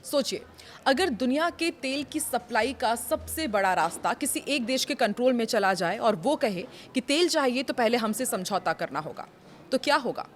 सोचिए, अगर दुनिया के तेल की सप्लाई का सबसे बड़ा रास्ता किसी एक देश के कंट्रोल में चला जाए और वो कहे कि तेल चाहिए तो पहले हमसे समझौता करना होगा, तो क्या होगा?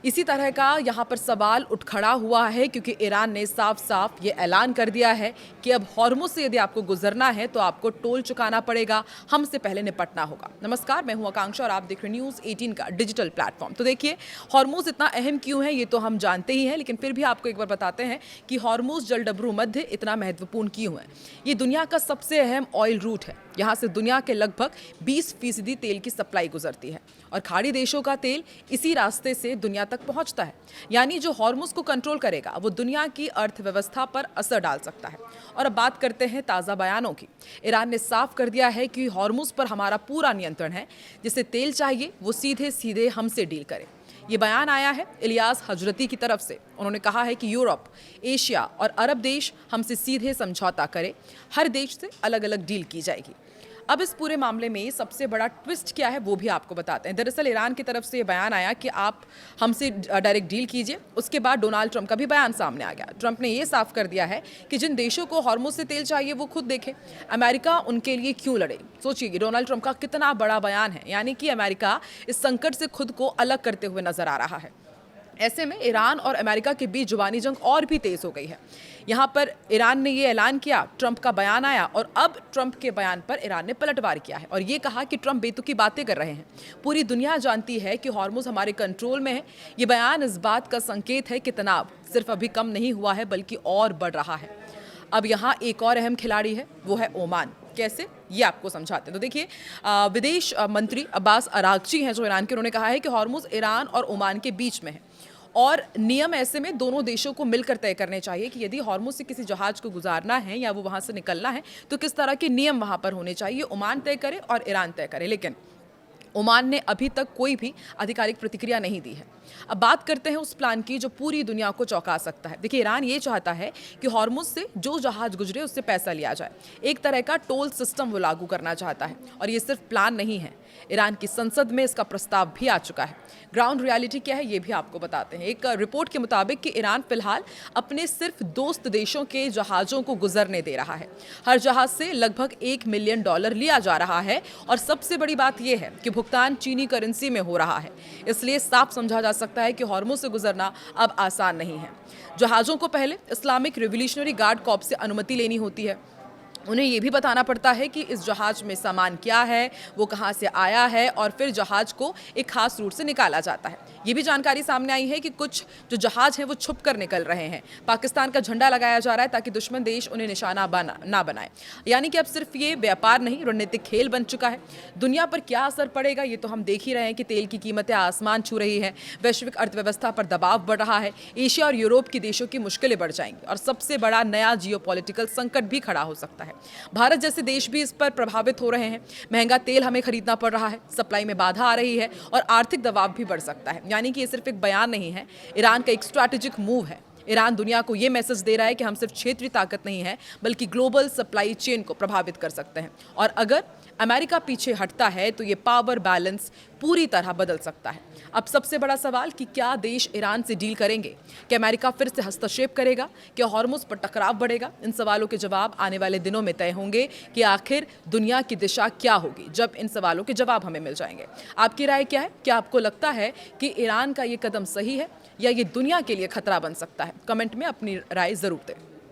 इसी तरह का यहाँ पर सवाल उठ खड़ा हुआ है क्योंकि ईरान ने साफ साफ ये ऐलान कर दिया है कि अब हॉर्मुज से यदि आपको गुजरना है तो आपको टोल चुकाना पड़ेगा, हमसे पहले निपटना होगा। नमस्कार, मैं हूं आकांक्षा और आप देख रहे हैं न्यूज़ 18 का डिजिटल प्लेटफॉर्म। तो देखिए, हॉर्मुज इतना अहम क्यों है ये तो हम जानते ही हैं, लेकिन फिर भी आपको एक बार बताते हैं कि हॉर्मुज जलडबरू मध्य इतना महत्वपूर्ण क्यों है। ये दुनिया का सबसे अहम ऑयल रूट है। यहाँ से दुनिया के लगभग 20% तेल की सप्लाई गुजरती है और खाड़ी देशों का तेल इसी रास्ते से दुनिया तक पहुंचता है। यानी जो हॉर्मुज को कंट्रोल करेगा वो दुनिया की अर्थव्यवस्था पर असर डाल सकता है। और अब बात करते हैं ताज़ा बयानों की। ईरान ने साफ कर दिया है कि हॉर्मुज पर हमारा पूरा नियंत्रण है, जिसे तेल चाहिए वो सीधे सीधे हमसे डील करे। ये बयान आया है इलियास हजरती की तरफ से। उन्होंने कहा है कि यूरोप, एशिया और अरब देश हमसे सीधे समझौता करें, हर देश से अलग अलग डील की जाएगी। अब इस पूरे मामले में सबसे बड़ा ट्विस्ट क्या है वो भी आपको बताते हैं। दरअसल ईरान की तरफ से ये बयान आया कि आप हमसे डायरेक्ट डील कीजिए। उसके बाद डोनाल्ड ट्रंप का भी बयान सामने आ गया। ट्रंप ने ये साफ कर दिया है कि जिन देशों को हॉर्मुज से तेल चाहिए वो खुद देखें, अमेरिका उनके लिए क्यों लड़े। सोचिए, डोनाल्ड ट्रंप का कितना बड़ा बयान है, यानी कि अमेरिका इस संकट से खुद को अलग करते हुए नजर आ रहा है। ऐसे में ईरान और अमेरिका के बीच जुबानी जंग और भी तेज हो गई है। यहाँ पर ईरान ने ये ऐलान किया, ट्रंप का बयान आया और अब ट्रंप के बयान पर ईरान ने पलटवार किया है और ये कहा कि ट्रंप बेतुकी बातें कर रहे हैं। पूरी दुनिया जानती है कि हॉर्मुज हमारे कंट्रोल में है। ये बयान इस बात का संकेत है कि तनाव सिर्फ अभी कम नहीं हुआ है बल्कि और बढ़ रहा है। अब यहाँ एक और अहम खिलाड़ी है, वो है ओमान। कैसे, ये आपको समझाते हैं। तो देखिए, विदेश मंत्री अब्बास अरागची हैं जो ईरान के, उन्होंने कहा है कि हॉर्मुज ईरान और ओमान के बीच में है और नियम ऐसे में दोनों देशों को मिलकर तय करने चाहिए कि यदि हॉर्मुज से किसी जहाज को गुजारना है या वो वहां से निकलना है तो किस तरह के नियम वहां पर होने चाहिए। ओमान तय करे और ईरान तय करे, लेकिन ओमान ने अभी तक कोई भी आधिकारिक प्रतिक्रिया नहीं दी है। अब बात करते हैं उस प्लान की जो पूरी दुनिया को चौंका सकता है। देखिए, ईरान ये चाहता है कि हॉर्मुज से जो जहाज गुजरे उससे पैसा लिया जाए। एक तरह का टोल सिस्टम वो लागू करना चाहता है और ये सिर्फ प्लान नहीं है, ईरान की संसद में इसका प्रस्ताव भी आ चुका है। ग्राउंड रियलिटी क्या है ये भी आपको बताते हैं। एक रिपोर्ट के मुताबिक कि ईरान फिलहाल अपने सिर्फ दोस्त देशों के जहाज़ों को गुजरने दे रहा है। हर जहाज से लगभग $1 मिलियन लिया जा रहा है और सबसे बड़ी बात यह है कि भुगतान चीनी करेंसी में हो रहा है। इसलिए साफ समझा जा सकता है कि हॉर्मुज से गुजरना अब आसान नहीं है। जहाज़ों को पहले इस्लामिक रिवोल्यूशनरी गार्ड कॉर्प्स से अनुमति लेनी होती है। उन्हें ये भी बताना पड़ता है कि इस जहाज में सामान क्या है, वो कहाँ से आया है और फिर जहाज को एक खास रूट से निकाला जाता है। ये भी जानकारी सामने आई है कि कुछ जो जहाज हैं वो छुप कर निकल रहे हैं। पाकिस्तान का झंडा लगाया जा रहा है ताकि दुश्मन देश उन्हें निशाना ना बनाए। यानी कि अब सिर्फ ये व्यापार नहीं, रणनीतिक खेल बन चुका है। दुनिया पर क्या असर पड़ेगा ये तो हम देख ही रहे हैं कि तेल की कीमतें आसमान छू रही हैं, वैश्विक अर्थव्यवस्था पर दबाव बढ़ रहा है, एशिया और यूरोप की देशों की मुश्किलें बढ़ जाएंगी और सबसे बड़ा नया जियोपॉलिटिकल संकट भी खड़ा हो सकता है। भारत जैसे देश भी इस पर प्रभावित हो रहे हैं। महंगा तेल हमें खरीदना पड़ रहा है, सप्लाई में बाधा आ रही है और आर्थिक दबाव भी बढ़ सकता है। यानी कि ये सिर्फ एक बयान नहीं है, ईरान का एक स्ट्रैटेजिक मूव है। ईरान दुनिया को ये मैसेज दे रहा है कि हम सिर्फ क्षेत्रीय ताकत नहीं है बल्कि ग्लोबल सप्लाई चेन को प्रभावित कर सकते हैं और अगर अमेरिका पीछे हटता है तो ये पावर बैलेंस पूरी तरह बदल सकता है। अब सबसे बड़ा सवाल कि क्या देश ईरान से डील करेंगे? क्या अमेरिका फिर से हस्तक्षेप करेगा? क्या हॉर्मुज पर टकराव बढ़ेगा? इन सवालों के जवाब आने वाले दिनों में तय होंगे कि आखिर दुनिया की दिशा क्या होगी जब इन सवालों के जवाब हमें मिल जाएंगे। आपकी राय क्या है? क्या आपको लगता है कि ईरान का ये कदम सही है या ये दुनिया के लिए खतरा बन सकता है? कमेंट में अपनी राय जरूर दें।